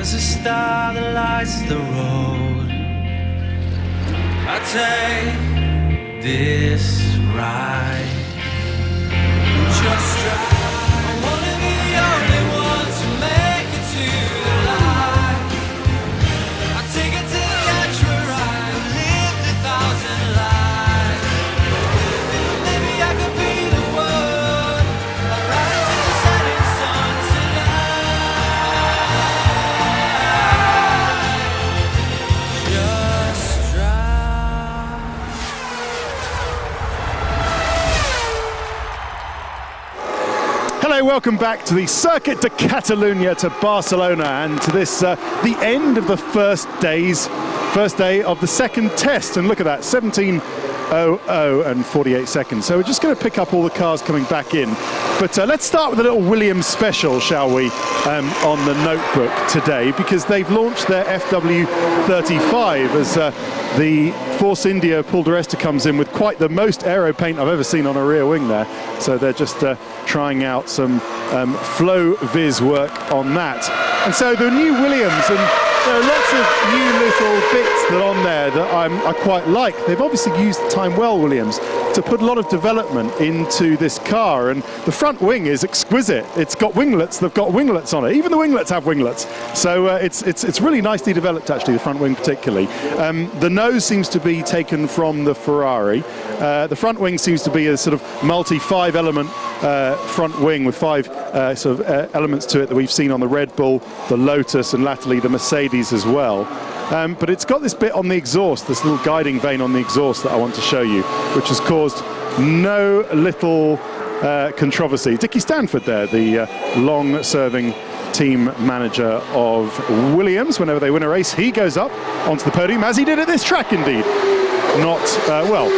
There's a star that lights the road. I take this ride. Just drive. I wanna be the only one to make it to the light. I take it to the edge where I've lived 1,000 lives. Maybe I could be the one. I'll ride to the setting sun tonight. Just drive. Hello, welcome back to the Circuit de Catalunya to Barcelona, and to this, the end of the first day of the second test. And look at that, 17:00 and 48 seconds. So we're just going to pick up all the cars coming back in. But let's start with a little Williams special, shall we, on the notebook today, because they've launched their FW35 as the Force India Paul di Resta comes in with quite the most aero paint I've ever seen on a rear wing there. So they're just trying out some flow viz work on that. And so the new Williams, and there are lots of new little bits that are on there that I quite like. They've obviously used the time well, Williams, to put a lot of development into this car, and the front wing is exquisite. It's got winglets, they've got winglets on it. Even the winglets have winglets. So it's really nicely developed, actually, the front wing particularly. The nose seems to be taken from the Ferrari. The front wing seems to be a sort of multi-5 element front wing with 5 sort of elements to it that we've seen on the Red Bull, the Lotus, and latterly the Mercedes as well. But it's got this bit on the exhaust, this little guiding vane on the exhaust that I want to show you, which has caused no little controversy. Dickie Stanford there, the long-serving team manager of Williams. Whenever they win a race, he goes up onto the podium, as he did at this track indeed. Not, well,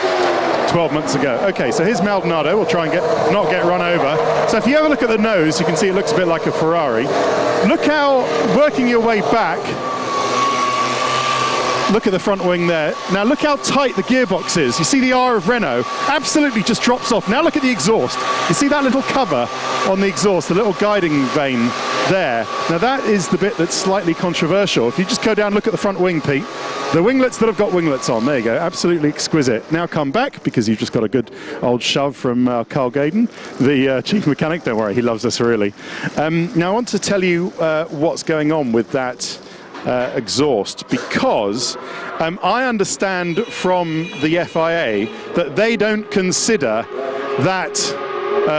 12 months ago. Okay, so here's Maldonado. We'll try and not get run over. So if you have a look at the nose, you can see it looks a bit like a Ferrari. Look how, working your way back, look at the front wing there. Now look how tight the gearbox is. You see the R of Renault absolutely just drops off. Now look at the exhaust. You see that little cover on the exhaust, the little guiding vane there. Now that is the bit that's slightly controversial. If you just go down and look at the front wing, Pete, the winglets that have got winglets on, there you go, absolutely exquisite. Now come back, because you've just got a good old shove from Carl Gaydon, the chief mechanic. Don't worry, he loves us really. Now I want to tell you what's going on with that exhaust, because I understand from the FIA that they don't consider that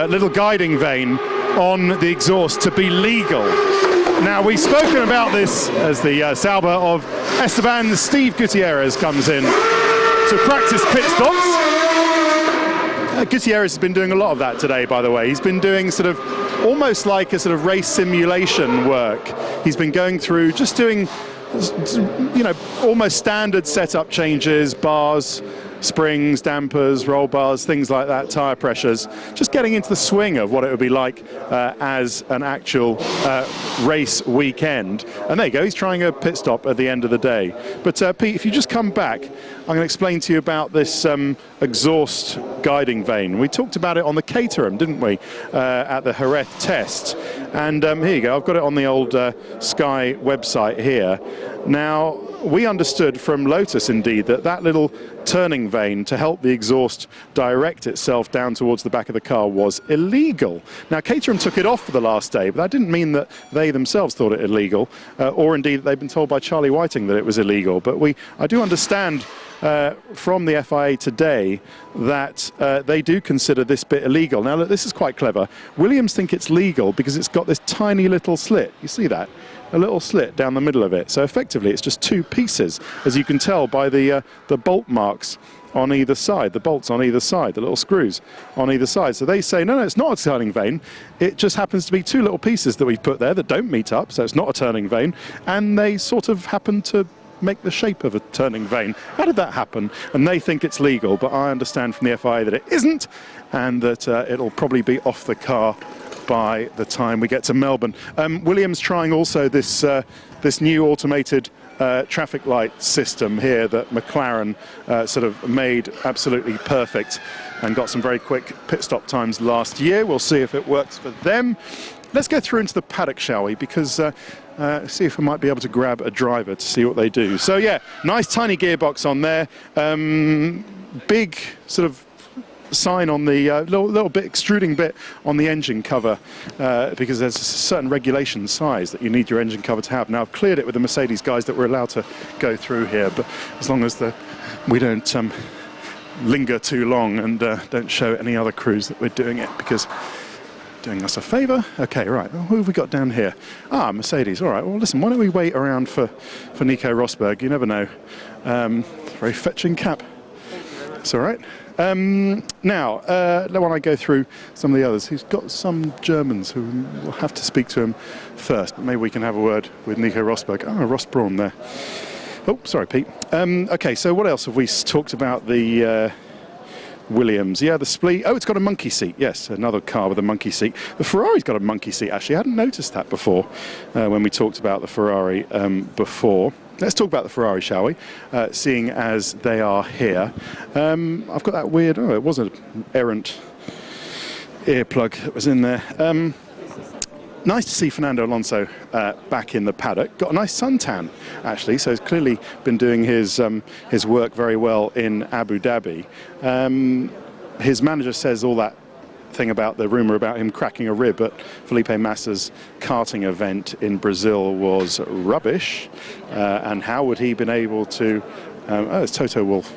little guiding vane on the exhaust to be legal. Now, we've spoken about this as the Sauber of Esteban Steve Gutierrez comes in to practice pit stops. Gutierrez has been doing a lot of that today, by the way. He's been doing sort of almost like a sort of race simulation work. He's been going through, just doing, you know, almost standard setup changes, bars, springs, dampers, roll bars, things like that, tyre pressures, just getting into the swing of what it would be like as an actual race weekend. And there you go, he's trying a pit stop at the end of the day. But Pete, if you just come back, I'm going to explain to you about this exhaust guiding vane. We talked about it on the Caterham, didn't we, at the Jerez test. And here you go, I've got it on the old Sky website here. Now, we understood from Lotus, indeed, that that little turning vane to help the exhaust direct itself down towards the back of the car was illegal. Now, Caterham took it off for the last day, but that didn't mean that they themselves thought it illegal, or indeed they've been told by Charlie Whiting that it was illegal. But I do understand from the FIA today that they do consider this bit illegal. Now, look, this is quite clever. Williams think it's legal because it's got this tiny little slit. You see that? A little slit down the middle of it. So effectively it's just two pieces, as you can tell by the bolt marks on either side, the bolts on either side, the little screws on either side. So they say, no, it's not a turning vane. It just happens to be two little pieces that we've put there that don't meet up, so it's not a turning vane. And they sort of happen to make the shape of a turning vane. How did that happen? And they think it's legal, but I understand from the FIA that it isn't, and that it'll probably be off the car by the time we get to Melbourne. Williams trying also this new automated traffic light system here that McLaren sort of made absolutely perfect and got some very quick pit stop times last year. We'll see if it works for them. let's go through into the paddock, shall we? Because see if we might be able to grab a driver to see what they do. So yeah, nice tiny gearbox on there. Big sort of sign on the little bit extruding bit on the engine cover because there's a certain regulation size that you need your engine cover to have. Now I've cleared it with the Mercedes guys that we're allowed to go through here, but as long as we don't linger too long and don't show any other crews that we're doing it, because doing us a favour. Okay, right, well, who have we got down here? Mercedes. All right, well listen, why don't we wait around for Nico Rosberg? You never know. Very fetching cap. It's all right. Now, when I go through some of the others, he's got some Germans who will have to speak to him first, but maybe we can have a word with Nico Rosberg. Ross Brawn there. Oh, sorry, Pete. Okay, so what else have we talked about? The Williams. Yeah, the Splee. Oh, it's got a monkey seat. Yes, another car with a monkey seat. The Ferrari's got a monkey seat, actually. I hadn't noticed that before when we talked about the Ferrari before. Let's talk about the Ferrari, shall we? Seeing as they are here. I've got that weird, it was an errant earplug that was in there. Nice to see Fernando Alonso back in the paddock. Got a nice suntan, actually, so he's clearly been doing his work very well in Abu Dhabi. His manager says all that thing about the rumour about him cracking a rib at Felipe Massa's karting event in Brazil was rubbish. And how would he been able to... it's Toto Wolff.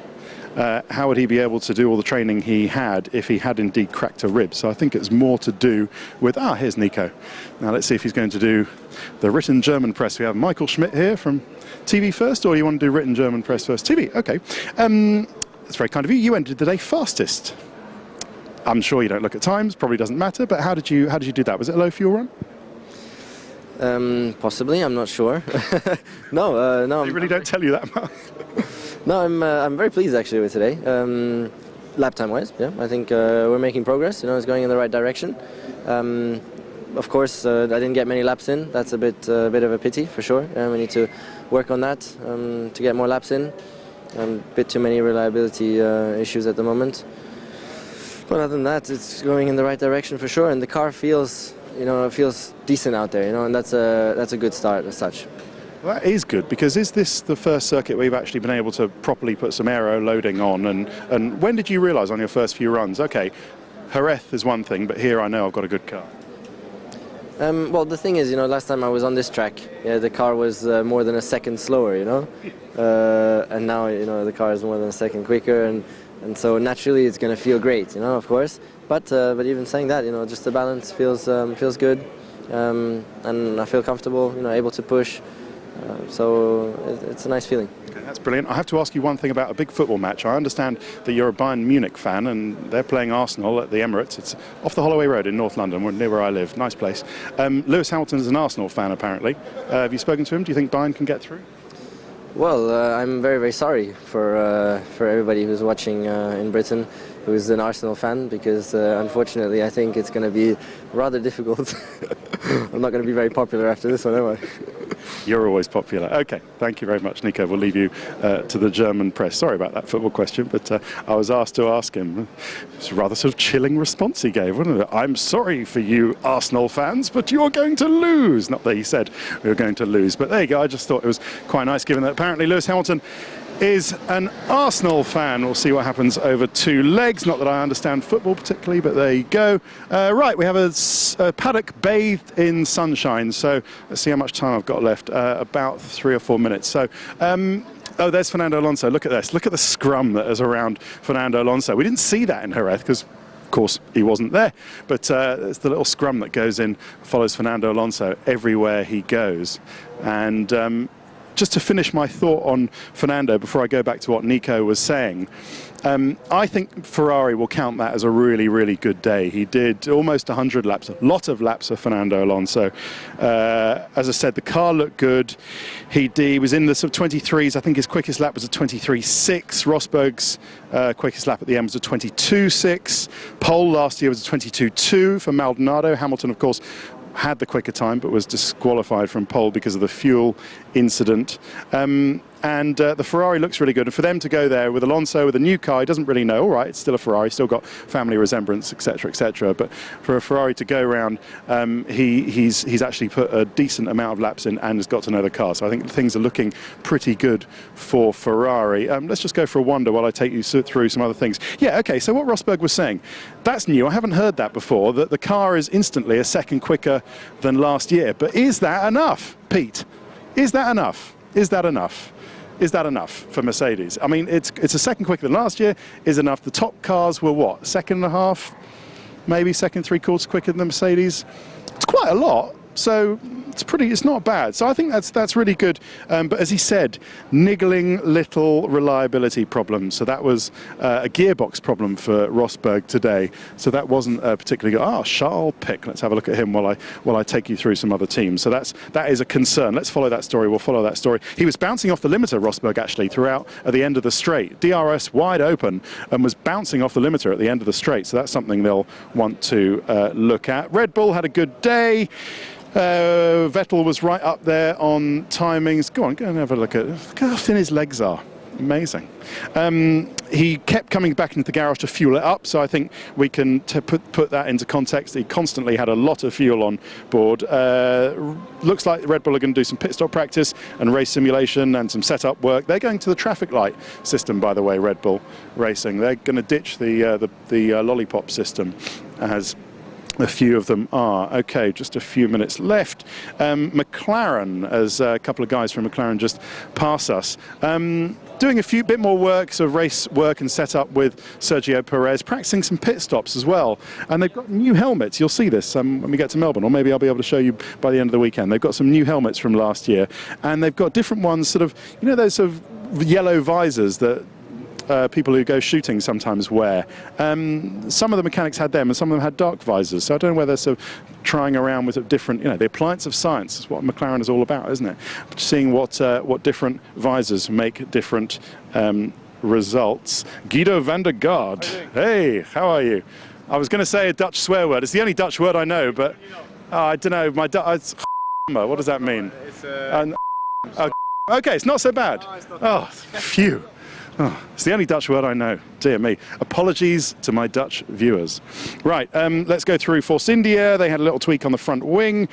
How would he be able to do all the training he had if he had indeed cracked a rib? So I think it's more to do with... here's Nico. Now let's see if he's going to do the written German press. We have Michael Schmidt here from TV First, or do you want to do written German press first? TV, okay. That's very kind of you. You ended the day fastest. I'm sure you don't look at times, probably doesn't matter, but how did you do that? Was it a low fuel run? Possibly, I'm not sure. No. They really don't tell you that much. No, I'm very pleased actually with today. Lap time wise, yeah, I think we're making progress. It's going in the right direction. Of course, I didn't get many laps in. That's a bit of a pity for sure. We need to work on that to get more laps in. A bit too many reliability issues at the moment. But other than that, it's going in the right direction for sure, and the car feels, it feels decent out there, and that's a good start as such. Well, that is good, because is this the first circuit where you've actually been able to properly put some aero loading on? And when did you realise on your first few runs, okay, Jerez is one thing, but here I know I've got a good car? Well, the thing is, last time I was on this track, the car was more than a second slower, and now, the car is more than a second quicker, and so naturally it's going to feel great, of course. But even saying that, just the balance feels good, and I feel comfortable, able to push. So it's a nice feeling. Okay, that's brilliant. I have to ask you one thing about a big football match. I understand that you're a Bayern Munich fan, and they're playing Arsenal at the Emirates. It's off the Holloway Road in North London, near where I live. Nice place. Lewis Hamilton is an Arsenal fan, apparently. Have you spoken to him? Do you think Bayern can get through? Well, I'm very, very sorry for everybody who's watching in Britain who's an Arsenal fan, because unfortunately I think it's going to be rather difficult. I'm not going to be very popular after this one, am I? You're always popular. Okay, thank you very much, Nico. We'll leave you to the German press. Sorry about that football question, but I was asked to ask him. It's a rather sort of chilling response he gave, wasn't it? I'm sorry for you Arsenal fans, but you're going to lose. Not that he said we were going to lose, but there you go. I just thought it was quite nice, given that apparently Lewis Hamilton is an Arsenal fan. We'll see what happens over two legs. Not that I understand football particularly, but there you go. Right, we have a paddock bathed in sunshine. So let's see how much time I've got left. About 3 or 4 minutes. So. Oh, there's Fernando Alonso. Look at this. Look at the scrum that is around Fernando Alonso. We didn't see that in Jerez because, of course, he wasn't there. But it's the little scrum that goes in, follows Fernando Alonso everywhere he goes. And just to finish my thought on Fernando before I go back to what Nico was saying, I think Ferrari will count that as a really, really good day. He did almost 100 laps, a lot of laps for Fernando Alonso. As I said, the car looked good. He was in the sort of 23s. I think his quickest lap was a 23.6. Rosberg's quickest lap at the end was a 22.6. Pole last year was a 22.2 for Maldonado. Hamilton, of course, had the quicker time but was disqualified from pole because of the fuel incident. And and the Ferrari looks really good. And for them to go there with Alonso with a new car, he doesn't really know. All right, it's still a Ferrari, still got family resemblance, etc., etc. But for a Ferrari to go around, he's actually put a decent amount of laps in and has got to know the car. So I think things are looking pretty good for Ferrari. Let's just go for a wander while I take you through some other things. Yeah, okay. So what Rosberg was saying, that's new. I haven't heard that before. That the car is instantly a second quicker than last year. But is that enough, Pete? Is that enough? Is that enough? Is that enough for Mercedes? I mean, it's a second quicker than last year. Is enough? The top cars were what? Second and a half, maybe second three-quarters quicker than the Mercedes. It's quite a lot. So it's not bad. So I think that's really good. But as he said, niggling little reliability problems. So that was a gearbox problem for Rosberg today. So that wasn't particularly good. Charles Pic. Let's have a look at him while I take you through some other teams. So that is a concern. Let's follow that story. We'll follow that story. He was bouncing off the limiter, Rosberg, actually, throughout at the end of the straight. DRS wide open and was bouncing off the limiter at the end of the straight. So that's something they'll want to look at. Red Bull had a good day. Vettel was right up there on timings. Go and have a look at how thin his legs are. Amazing. He kept coming back into the garage to fuel it up, so I think we can put that into context. He constantly had a lot of fuel on board. Looks like Red Bull are going to do some pit stop practice and race simulation and some setup work. They're going to the traffic light system, by the way, Red Bull Racing. They're going to ditch the lollipop system, as a few of them are. Okay, just a few minutes left. McLaren, as a couple of guys from McLaren just pass us, doing a bit more work, sort of race work and setup with Sergio Perez, practicing some pit stops as well. And they've got new helmets. You'll see this when we get to Melbourne, or maybe I'll be able to show you by the end of the weekend. They've got some new helmets from last year, and they've got different ones, sort of, you know, those sort of yellow visors that people who go shooting sometimes wear. Some of the mechanics had them, and some of them had dark visors. So I don't know whether they're sort of trying around with different, the appliance of science is what McLaren is all about, isn't it? Seeing what different visors make different results. Guido van der Garde. Hey, how are you? I was going to say a Dutch swear word. It's the only Dutch word I know, but I don't know. What does that mean? Okay, it's not so bad. Phew. It's the only Dutch word I know. Dear me. Apologies to my Dutch viewers. Right, let's go through Force India. They had a little tweak on the front wing.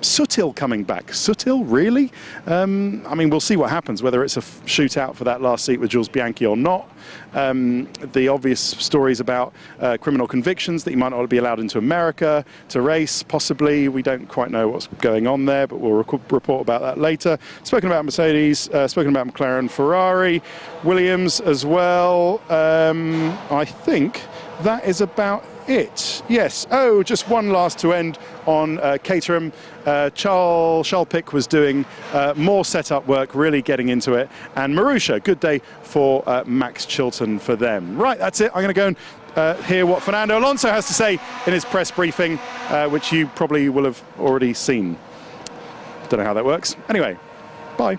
Sutil coming back. Sutil, really? I mean, we'll see what happens, whether it's a shootout for that last seat with Jules Bianchi or not. The obvious stories about criminal convictions, that he might not be allowed into America to race, possibly. We don't quite know what's going on there, but we'll report about that later. Spoken about Mercedes, spoken about McLaren, Ferrari, Williams as well. I think that is about it. Yes. Oh, just one last to end on Caterham. Charles Pic was doing more setup work, really getting into it. And Marussia, good day for Max Chilton for them. Right, that's it. I'm going to go and hear what Fernando Alonso has to say in his press briefing, which you probably will have already seen. Don't know how that works. Anyway, bye.